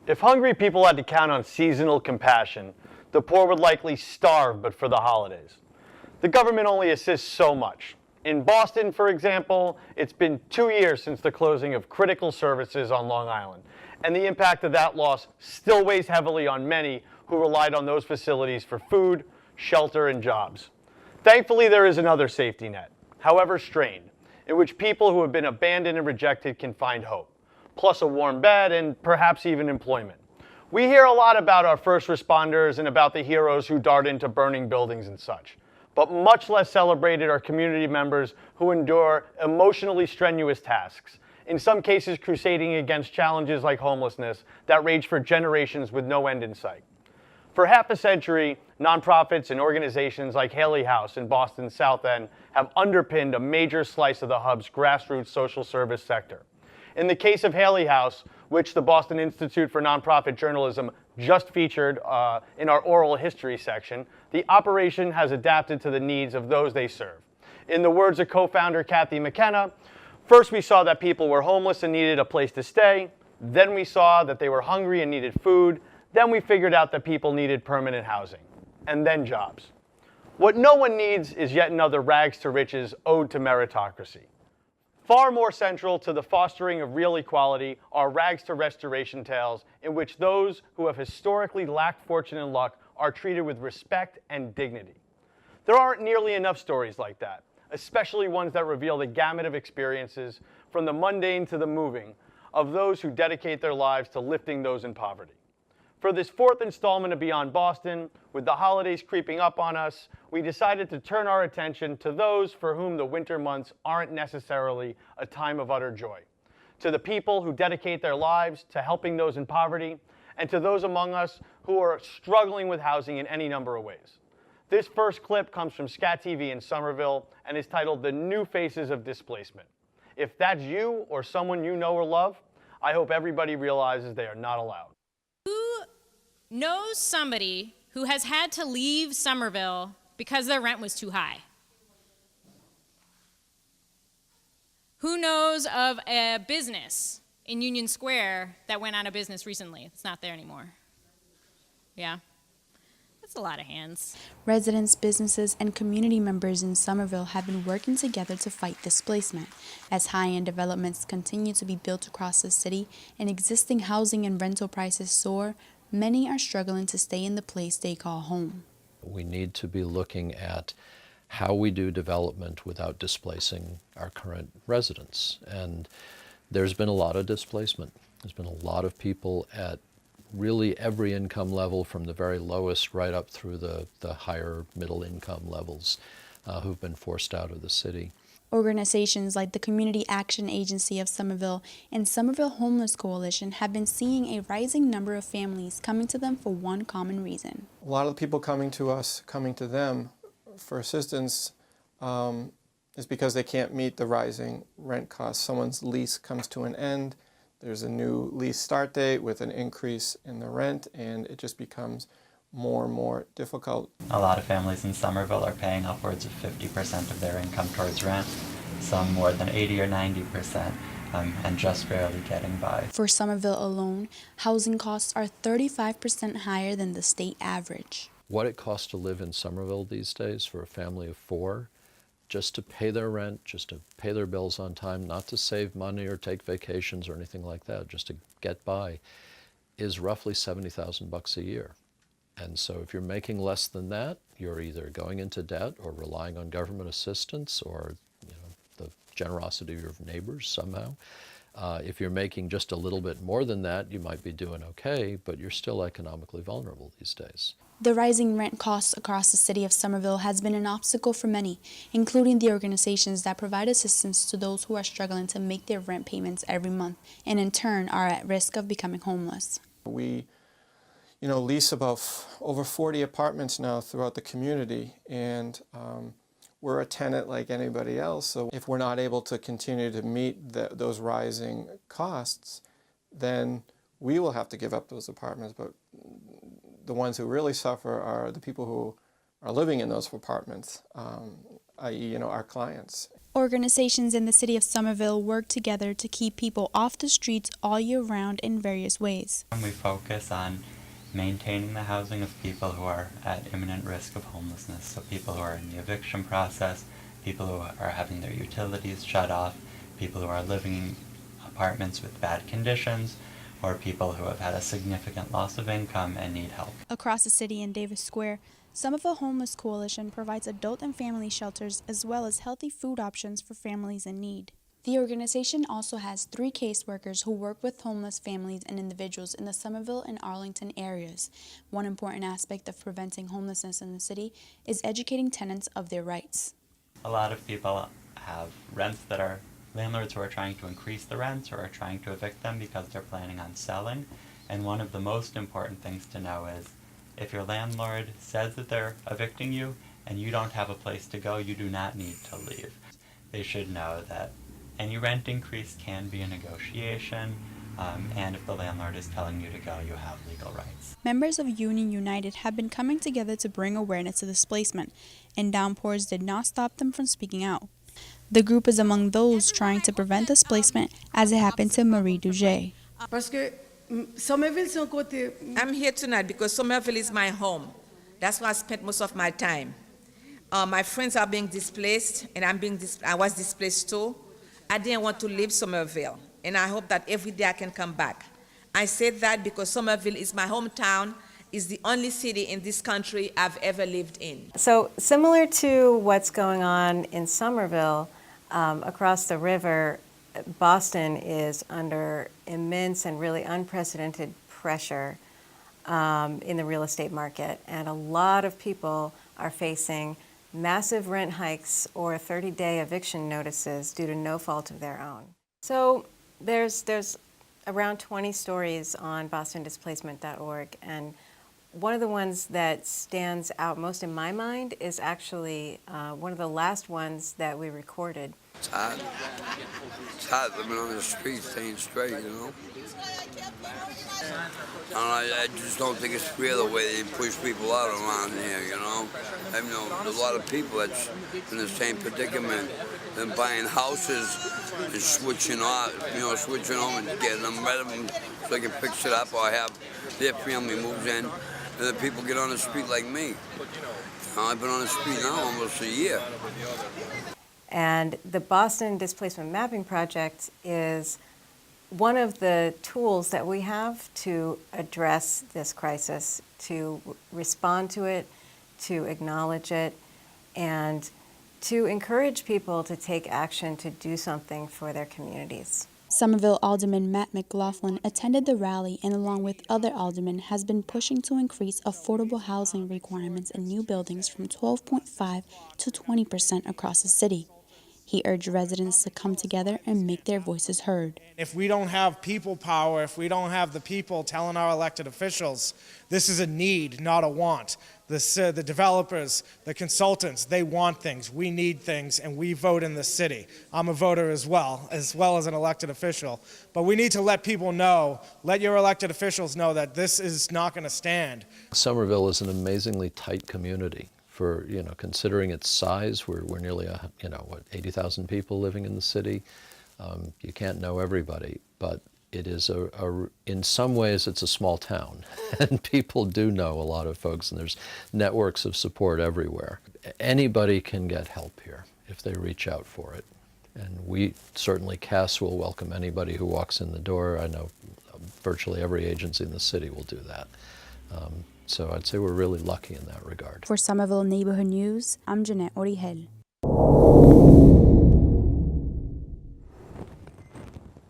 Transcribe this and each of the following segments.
If hungry people had to count on seasonal compassion, the poor would likely starve but for the holidays. The government only assists so much. In Boston, for example, it's been 2 years since the closing of critical services on Long Island, and the impact of that loss still weighs heavily on many who relied on those facilities for food, shelter, and jobs. Thankfully, there is another safety net, however strained, in which people who have been abandoned and rejected can find hope, plus a warm bed and perhaps even employment. We hear a lot about our first responders and about the heroes who dart into burning buildings and such, but much less celebrated are community members who endure emotionally strenuous tasks, in some cases crusading against challenges like homelessness that rage for generations with no end in sight. For half a century, nonprofits and organizations like Haley House in Boston's South End have underpinned a major slice of the hub's grassroots social service sector. In the case of Haley House, which the Boston Institute for Nonprofit Journalism just featured in our oral history section, the operation has adapted to the needs of those they serve. In the words of co-founder Kathy McKenna, first we saw that people were homeless and needed a place to stay. Then we saw that they were hungry and needed food. Then we figured out that people needed permanent housing. And then jobs. What no one needs is yet another rags to riches ode to meritocracy. Far more central to the fostering of real equality are rags to restoration tales in which those who have historically lacked fortune and luck are treated with respect and dignity. There aren't nearly enough stories like that, especially ones that reveal the gamut of experiences, from the mundane to the moving, of those who dedicate their lives to lifting those in poverty. For this fourth installment of Beyond Boston, with the holidays creeping up on us, we decided to turn our attention to those for whom the winter months aren't necessarily a time of utter joy, to the people who dedicate their lives to helping those in poverty, and to those among us who are struggling with housing in any number of ways. This first clip comes from SCATV in Somerville and is titled "The New Faces of Displacement." If that's you or someone you know or love, I hope everybody realizes they are not allowed. Who knows somebody who has had to leave Somerville because their rent was too high? Who knows of a business in Union Square that went out of business recently? It's not there anymore. Yeah? That's a lot of hands. Residents, businesses, and community members in Somerville have been working together to fight displacement. As high-end developments continue to be built across the city and existing housing and rental prices soar, many are struggling to stay in the place they call home. We need to be looking at how we do development without displacing our current residents. And there's been a lot of displacement. There's been a lot of people at really every income level, from the very lowest right up through the higher middle income levels, who've been forced out of the city. Organizations like the Community Action Agency of Somerville and Somerville Homeless Coalition have been seeing a rising number of families coming to them for one common reason. A lot of the people coming to us, coming to them for assistance is because they can't meet the rising rent costs. Someone's lease comes to an end, there's a new lease start date with an increase in the rent, and it just becomes more and more difficult. A lot of families in Somerville are paying upwards of 50% of their income towards rent, some more than 80 or 90%, and just barely getting by. For Somerville alone, housing costs are 35% higher than the state average. What it costs to live in Somerville these days for a family of 4, just to pay their rent, just to pay their bills on time, not to save money or take vacations or anything like that, just to get by, is roughly $70,000 a year. And so if you're making less than that, you're either going into debt or relying on government assistance or the generosity of your neighbors somehow. If you're making just a little bit more than that, you might be doing okay, but you're still economically vulnerable these days. The rising rent costs across the city of Somerville has been an obstacle for many, including the organizations that provide assistance to those who are struggling to make their rent payments every month and in turn are at risk of becoming homeless. We lease about over 40 apartments now throughout the community, and we're a tenant like anybody else. So if we're not able to continue to meet those rising costs, then we will have to give up those apartments. But the ones who really suffer are the people who are living in those apartments, i.e., our clients. Organizations in the city of Somerville work together to keep people off the streets all year round in various ways. We focus on maintaining the housing of people who are at imminent risk of homelessness, so people who are in the eviction process, people who are having their utilities shut off, people who are living in apartments with bad conditions, or people who have had a significant loss of income and need help. Across the city in Davis Square, Somerville Homeless Coalition provides adult and family shelters as well as healthy food options for families in need. The organization also has 3 caseworkers who work with homeless families and individuals in the Somerville and Arlington areas. One important aspect of preventing homelessness in the city is educating tenants of their rights. A lot of people have rents that are landlords who are trying to increase the rents or are trying to evict them because they're planning on selling. And one of the most important things to know is if your landlord says that they're evicting you and you don't have a place to go, you do not need to leave. They should know that any rent increase can be a negotiation, and if the landlord is telling you to go, you have legal rights. Members of Union United have been coming together to bring awareness to displacement, and downpours did not stop them from speaking out. The group is among those trying to prevent displacement, as it happened to Marie Duget. I'm here tonight because Somerville is my home. That's where I spent most of my time. My friends are being displaced, and I was displaced too. I didn't want to leave Somerville, and I hope that every day I can come back. I said that because Somerville is my hometown, is the only city in this country I've ever lived in. So similar to what's going on in Somerville, across the river, Boston is under immense and really unprecedented pressure in the real estate market, and a lot of people are facing massive rent hikes or 30-day eviction notices due to no fault of their own. So there's around 20 stories on bostondisplacement.org, and one of the ones that stands out most in my mind is actually one of the last ones that we recorded. It's hard. It's hard living on the street, staying straight, I just don't think it's fair the way they push people out around here, I know a lot of people that's in the same predicament than buying houses and switching off, switching home and getting them rid of them so they can fix it up or have their family moves in and then people get on the street like me. I've been on the street now almost a year. And the Boston Displacement Mapping Project is one of the tools that we have to address this crisis, to respond to it, to acknowledge it, and to encourage people to take action to do something for their communities. Somerville Alderman Matt McLaughlin attended the rally and along with other aldermen has been pushing to increase affordable housing requirements in new buildings from 12.5% to 20% across the city. He urged residents to come together and make their voices heard. If we don't have people power, if we don't have the people telling our elected officials, this is a need, not a want. The developers, the consultants, they want things, we need things, and we vote in the city. I'm a voter as well as an elected official. But we need to let people know, let your elected officials know that this is not going to stand. Somerville is an amazingly tight community. For, considering its size, we're nearly, 80,000 people living in the city. You can't know everybody, but it is in some ways it's a small town, and people do know a lot of folks, and there's networks of support everywhere. Anybody can get help here if they reach out for it. And we certainly, CAS will welcome anybody who walks in the door. I know virtually every agency in the city will do that. So I'd say we're really lucky in that regard. For Somerville Neighborhood News, I'm Jeanette Origel.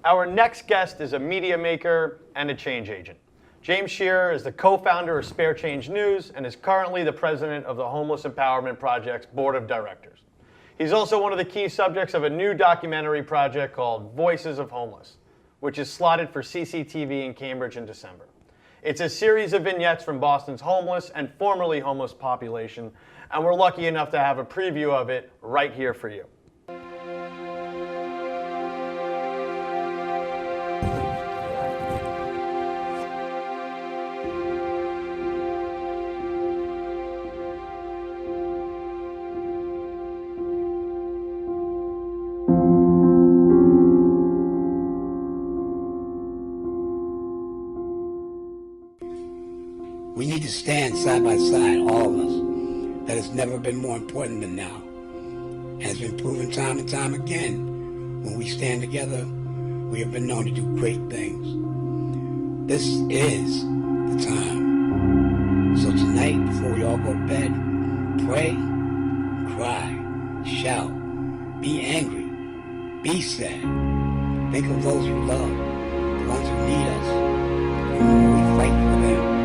Our next guest is a media maker and a change agent. James Shearer is the co-founder of Spare Change News and is currently the president of the Homeless Empowerment Project's board of directors. He's also one of the key subjects of a new documentary project called Voices of Homeless, which is slotted for CCTV in Cambridge in December. It's a series of vignettes from Boston's homeless and formerly homeless population, and we're lucky enough to have a preview of it right here for you. We need to stand side by side, all of us. That has never been more important than now. And it's been proven time and time again. When we stand together, we have been known to do great things. This is the time. So tonight, before we all go to bed, pray, cry, shout, be angry, be sad. Think of those you love, the ones who need us. Remember we fight for them.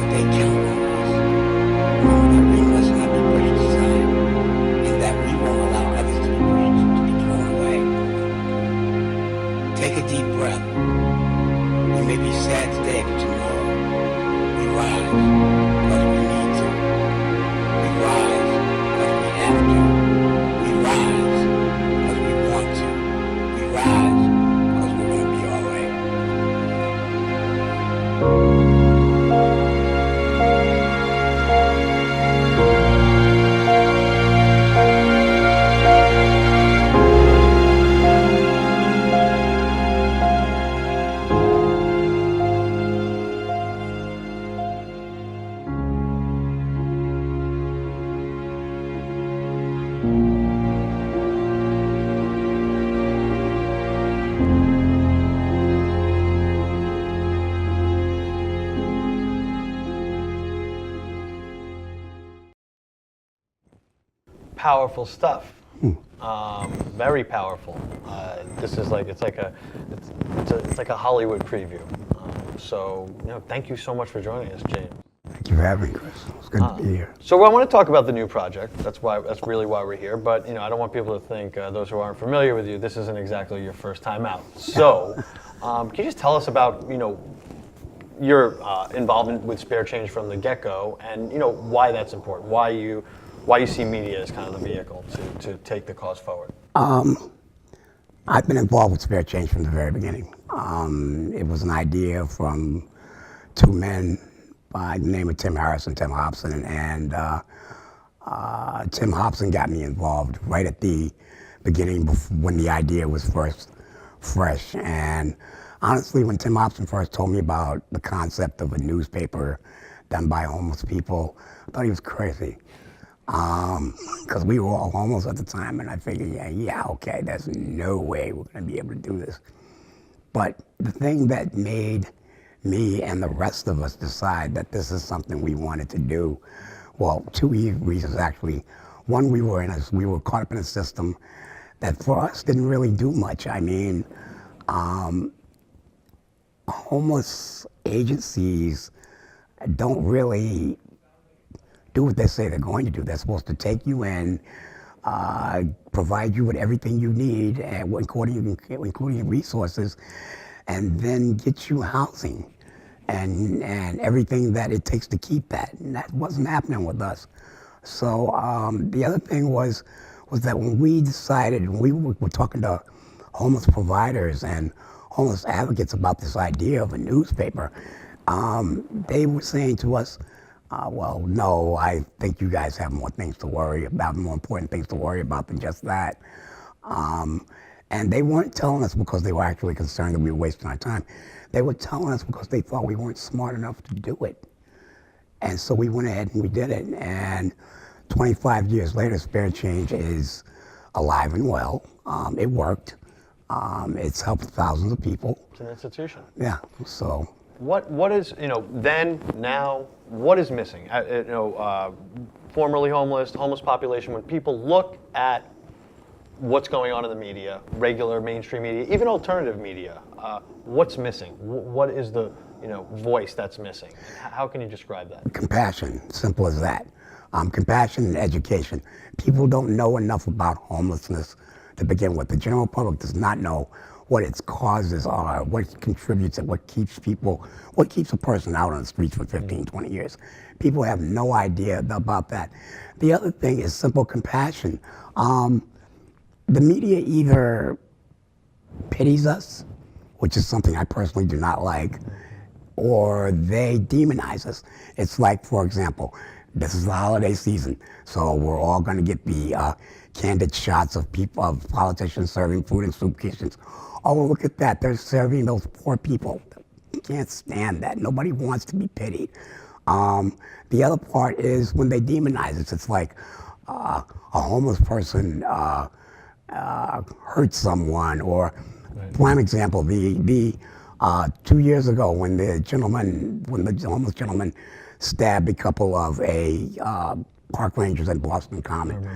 They count on us. Remember that we must not be pushed aside, and that we won't allow others to be pushed, to be thrown away. Take a deep breath. We may be sad today, but tomorrow we rise because we need to. We rise because we have to. We rise because we want to. We rise because we're going to be all right. Powerful stuff. Very powerful. This is like it's like a Hollywood preview. So thank you so much for joining us, James. Thank you for having me, Chris. It's good to be here. So I want to talk about the new project. That's really why we're here. But I don't want people to think, those who aren't familiar with you, this isn't exactly your first time out. So can you just tell us about your involvement with Spare Change from the get-go, and why that's important, why you see media as kind of the vehicle to take the cause forward? I've been involved with Spare Change from the very beginning. It was an idea from two men by the name of Tim Harris and Tim Hobson, and Tim Hobson got me involved right at the beginning when the idea was first fresh. And honestly, when Tim Hobson first told me about the concept of a newspaper done by homeless people, I thought he was crazy. Because we were all homeless at the time, and I figured, yeah, okay, there's no way we're going to be able to do this. But the thing that made me and the rest of us decide that this is something we wanted to do, well, two reasons actually. One, we were caught up in a system that for us didn't really do much. I mean, homeless agencies don't really do what they say they're going to do. They're supposed to take you in, provide you with everything you need, including resources, and then get you housing and everything that it takes to keep that. And that wasn't happening with us. So the other thing was that when we decided, we were talking to homeless providers and homeless advocates about this idea of a newspaper, they were saying to us, well, no, I think you guys have more things to worry about, more important things to worry about than just that. And they weren't telling us because they were actually concerned that we were wasting our time. They were telling us because they thought we weren't smart enough to do it. And so we went ahead and we did it. And 25 years later, Spare Change is alive and well. It worked. It's helped thousands of people. It's an institution. Yeah, so. What is, then, now, what is missing? Formerly homeless population, when people look at what's going on in the media, regular mainstream media, even alternative media. What's missing? What is the voice that's missing? How can you describe that? Compassion, simple as that. Compassion and education. People don't know enough about homelessness to begin with. The general public does not know what its causes are, what contributes and what keeps a person out on the streets for 15, 20 years. People have no idea about that. The other thing is simple compassion. The media either pities us, which is something I personally do not like, or they demonize us. It's like, for example, this is the holiday season, so we're all going to get the candid shots of politicians serving food in soup kitchens. Oh, well, look at that, they're serving those poor people. You can't stand that. Nobody wants to be pitied. The other part is when they demonize us. It's like a homeless person hurt someone, or prime example, the 2 years ago when the homeless gentleman stabbed a couple of park rangers in Boston Common.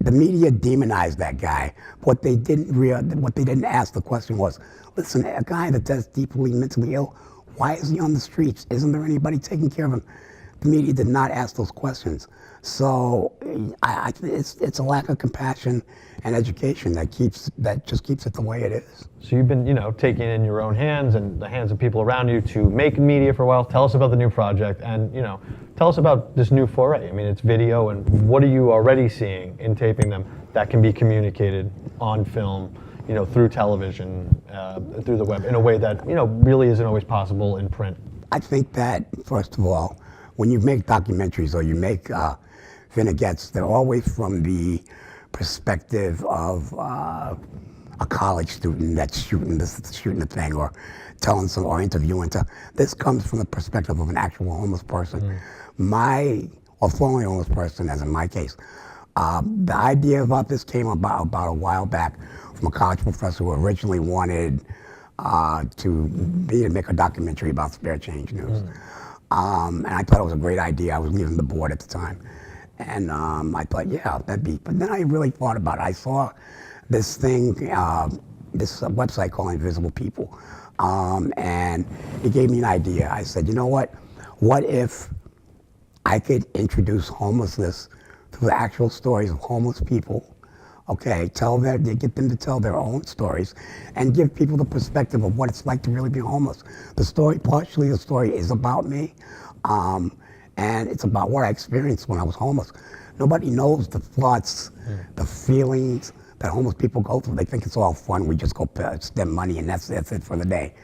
The media demonized that guy. What they didn't ask the question was, listen, a guy that's deeply mentally ill, why is he on the streets? Isn't there anybody taking care of him? The media did not ask those questions. So it's a lack of compassion and education that just keeps it the way it is. So you've been, taking it in your own hands and the hands of people around you to make media for a while. Tell us about the new project, and tell us about this new foray. I mean, it's video, and what are you already seeing in taping them that can be communicated on film, through television, through the web, in a way that really isn't always possible in print? I think that, first of all, when you make documentaries or you make vignettes, they're always from the perspective of a college student that's shooting the thing, or telling some, or interviewing. This comes from the perspective of an actual homeless person, or formerly homeless person, as in my case. The idea about this came about a while back from a college professor who originally wanted to make a documentary about spare change news. And I thought it was a great idea. I was leaving the board at the time. And I thought, yeah, that'd be, but then I really thought about it. I saw this thing, this website called Invisible People. And it gave me an idea. I said, you know what? What if I could introduce homelessness through the actual stories of homeless people? Okay, get them to tell their own stories and give people the perspective of what it's like to really be homeless. Partially the story is about me, and it's about what I experienced when I was homeless. Nobody knows the thoughts, the feelings that homeless people go through. They think it's all fun. We just go spend money and that's it for the day.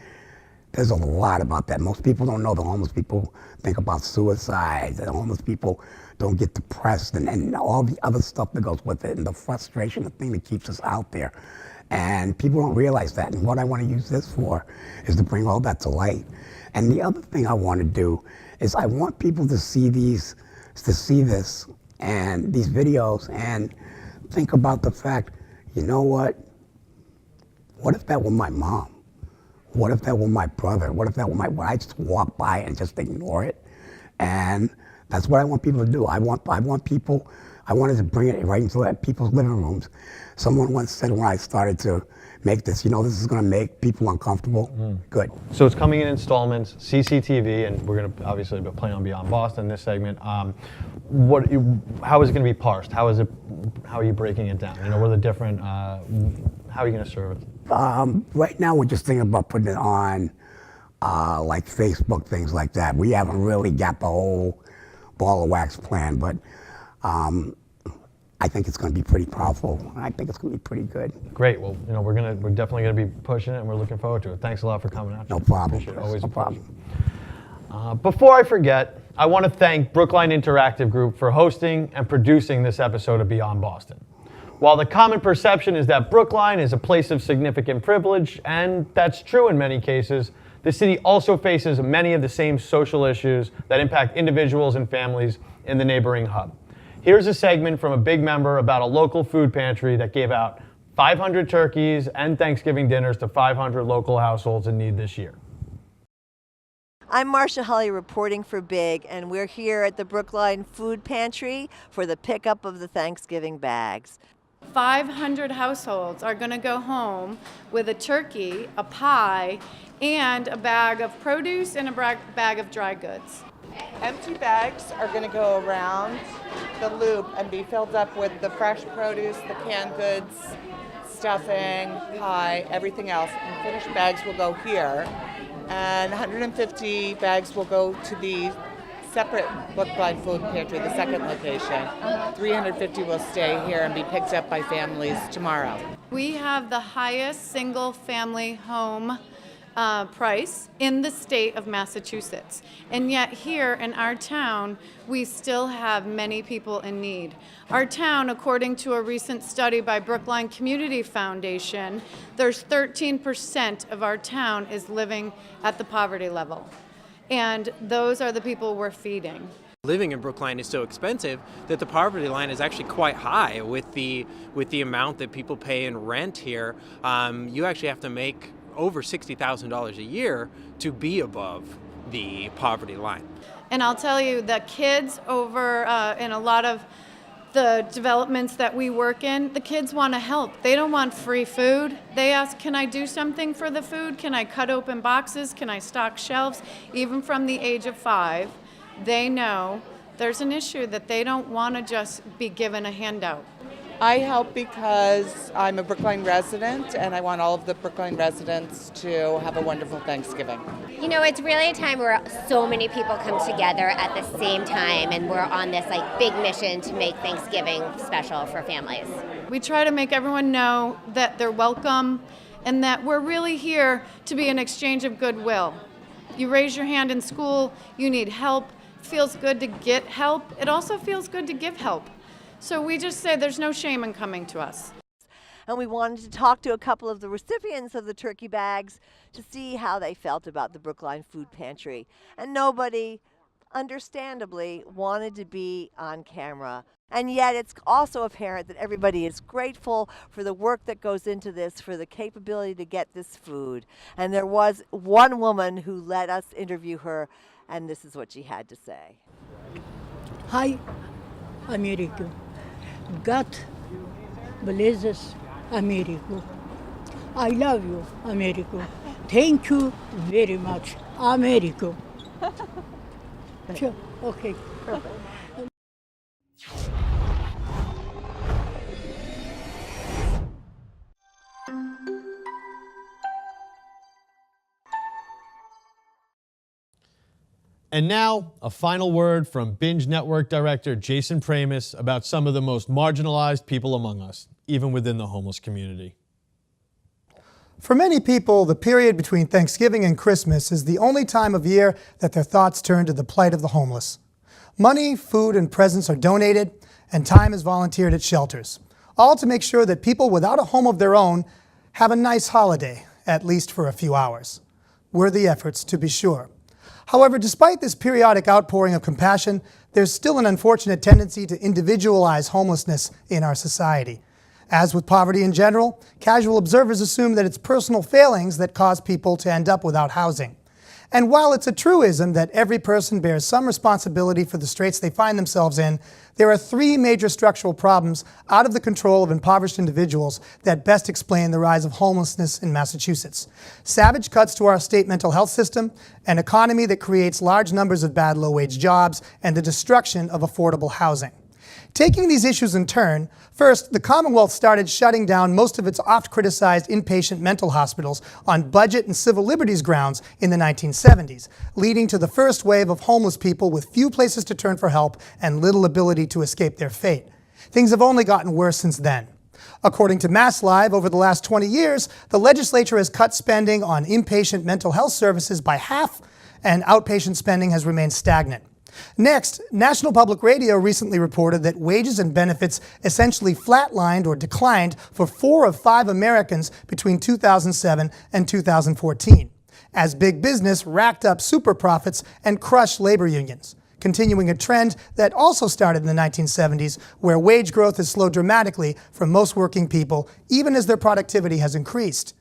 There's a lot about that. Most people don't know the homeless people think about suicide. The homeless people don't get depressed and all the other stuff that goes with it, and the frustration, the thing that keeps us out there. And people don't realize that. And what I want to use this for is to bring all that to light. And the other thing I want to do is I want people to see this and these videos and think about the fact, you know what? What if that were my mom? What if that were my brother? What if that were would I just walk by and just ignore it? And that's what I want people to do. I wanted to bring it right into people's living rooms. Someone once said when I started to make this, this is going to make people uncomfortable. Good. So it's coming in installments, CCTV, and we're going to obviously be playing on Beyond Boston this segment. How is it going to be parsed? How are you breaking it down? What are the different, how are you going to serve it? Right now we're just thinking about putting it on like Facebook, things like that. We haven't really got the whole ball of wax plan, but I think it's going to be pretty powerful. I think it's going to be pretty good. Great. Well, we're definitely going to be pushing it, and we're looking forward to it. Thanks a lot for coming out. No problem. Appreciate it. Always no a pleasure. problem. Before I forget, I want to thank Brookline Interactive Group for hosting and producing this episode of Beyond Boston. While the common perception is that Brookline is a place of significant privilege, and that's true in many cases, the city also faces many of the same social issues that impact individuals and families in the neighboring hub. Here's a segment from a big member about a local food pantry that gave out 500 turkeys and Thanksgiving dinners to 500 local households in need this year. I'm Marcia Holly reporting for BIG, and we're here at the Brookline Food Pantry for the pickup of the Thanksgiving bags. 500 households are going to go home with a turkey, a pie, and a bag of produce and a bag of dry goods. Empty bags are going to go around the loop and be filled up with the fresh produce, the canned goods, stuffing, pie, everything else. And finished bags will go here. And 150 bags will go to the separate Brookline Food Pantry, the second location. 350 will stay here and be picked up by families tomorrow. We have the highest single family home price in the state of Massachusetts. And yet here in our town, we still have many people in need. Our town, according to a recent study by Brookline Community Foundation, there's 13% of our town is living at the poverty level. And those are the people we're feeding. Living in Brookline is so expensive that the poverty line is actually quite high with the amount that people pay in rent here. You actually have to make over $60,000 a year to be above the poverty line. And I'll tell you, the kids over in a lot of the developments that we work in, the kids want to help. They don't want free food. They ask, can I do something for the food? Can I cut open boxes? Can I stock shelves? Even from the age of 5, they know there's an issue that they don't want to just be given a handout. I help because I'm a Brookline resident and I want all of the Brookline residents to have a wonderful Thanksgiving. You know, it's really a time where so many people come together at the same time, and we're on this big mission to make Thanksgiving special for families. We try to make everyone know that they're welcome and that we're really here to be an exchange of goodwill. You raise your hand in school, you need help. It feels good to get help. It also feels good to give help. So we just say there's no shame in coming to us. And we wanted to talk to a couple of the recipients of the turkey bags to see how they felt about the Brookline Food Pantry. And nobody, understandably, wanted to be on camera. And yet it's also apparent that everybody is grateful for the work that goes into this, for the capability to get this food. And there was one woman who let us interview her, and this is what she had to say. Hi, America. God bless America. I love you, America. Thank you very much, America. Sure. Okay, perfect. And now, a final word from BINJ Network Director Jason Pramas about some of the most marginalized people among us, even within the homeless community. For many people, the period between Thanksgiving and Christmas is the only time of year that their thoughts turn to the plight of the homeless. Money, food, and presents are donated, and time is volunteered at shelters, all to make sure that people without a home of their own have a nice holiday, at least for a few hours. Worthy efforts, to be sure. However, despite this periodic outpouring of compassion, there's still an unfortunate tendency to individualize homelessness in our society. As with poverty in general, casual observers assume that it's personal failings that cause people to end up without housing. And while it's a truism that every person bears some responsibility for the straits they find themselves in, there are 3 major structural problems out of the control of impoverished individuals that best explain the rise of homelessness in Massachusetts. Savage cuts to our state mental health system, an economy that creates large numbers of bad low-wage jobs, and the destruction of affordable housing. Taking these issues in turn, first, the Commonwealth started shutting down most of its oft-criticized inpatient mental hospitals on budget and civil liberties grounds in the 1970s, leading to the first wave of homeless people with few places to turn for help and little ability to escape their fate. Things have only gotten worse since then. According to Mass Live, over the last 20 years, the legislature has cut spending on inpatient mental health services by half, and outpatient spending has remained stagnant. Next, National Public Radio recently reported that wages and benefits essentially flatlined or declined for 4 of 5 Americans between 2007 and 2014, as big business racked up super profits and crushed labor unions, continuing a trend that also started in the 1970s, where wage growth has slowed dramatically for most working people, even as their productivity has increased.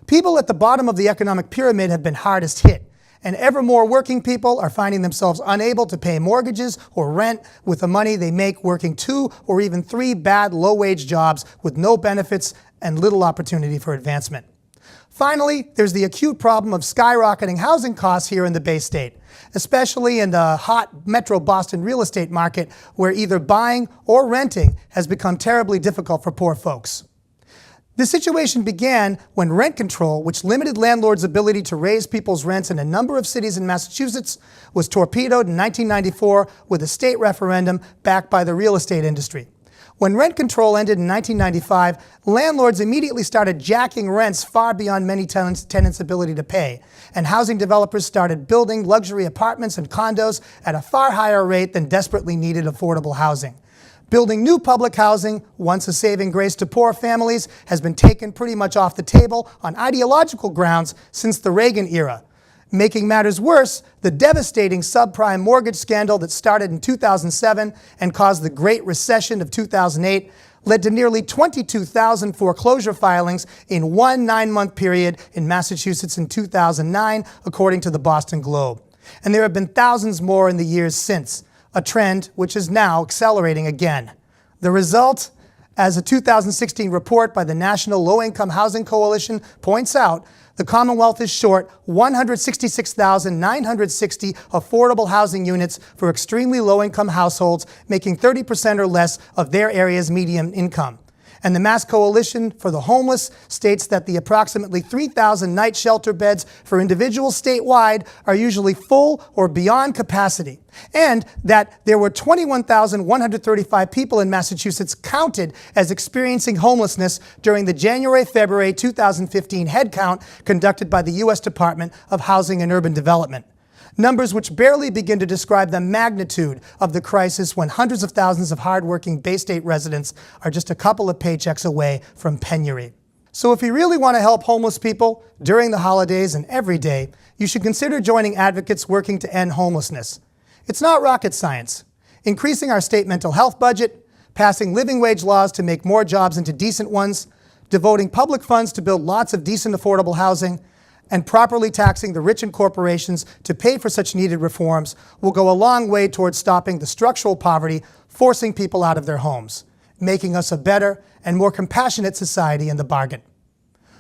People at the bottom of the economic pyramid have been hardest hit, And ever more working people are finding themselves unable to pay mortgages or rent with the money they make working 2 or even 3 bad low-wage jobs with no benefits and little opportunity for advancement. Finally, there's the acute problem of skyrocketing housing costs here in the Bay State, especially in the hot Metro Boston real estate market where either buying or renting has become terribly difficult for poor folks. The situation began when rent control, which limited landlords' ability to raise people's rents in a number of cities in Massachusetts, was torpedoed in 1994 with a state referendum backed by the real estate industry. When rent control ended in 1995, landlords immediately started jacking rents far beyond many tenants' ability to pay, and housing developers started building luxury apartments and condos at a far higher rate than desperately needed affordable housing. Building new public housing, once a saving grace to poor families, has been taken pretty much off the table on ideological grounds since the Reagan era. Making matters worse, the devastating subprime mortgage scandal that started in 2007 and caused the Great Recession of 2008 led to nearly 22,000 foreclosure filings in one 9-month period in Massachusetts in 2009, according to the Boston Globe. And there have been thousands more in the years since, a trend which is now accelerating again. The result, as a 2016 report by the National Low-Income Housing Coalition points out, the Commonwealth is short 166,960 affordable housing units for extremely low-income households making 30% or less of their area's median income. And the Mass Coalition for the Homeless states that the approximately 3,000 night shelter beds for individuals statewide are usually full or beyond capacity, and that there were 21,135 people in Massachusetts counted as experiencing homelessness during the January-February 2015 head count conducted by the U.S. Department of Housing and Urban Development. Numbers which barely begin to describe the magnitude of the crisis when hundreds of thousands of hardworking Bay State residents are just a couple of paychecks away from penury. So if you really want to help homeless people during the holidays and every day, you should consider joining advocates working to end homelessness. It's not rocket science. Increasing our state mental health budget, passing living wage laws to make more jobs into decent ones, devoting public funds to build lots of decent affordable housing, and properly taxing the rich and corporations to pay for such needed reforms will go a long way towards stopping the structural poverty forcing people out of their homes, making us a better and more compassionate society in the bargain.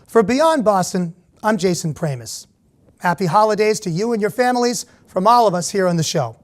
For Beyond Boston, I'm Jason Pramas. Happy holidays to you and your families from all of us here on the show.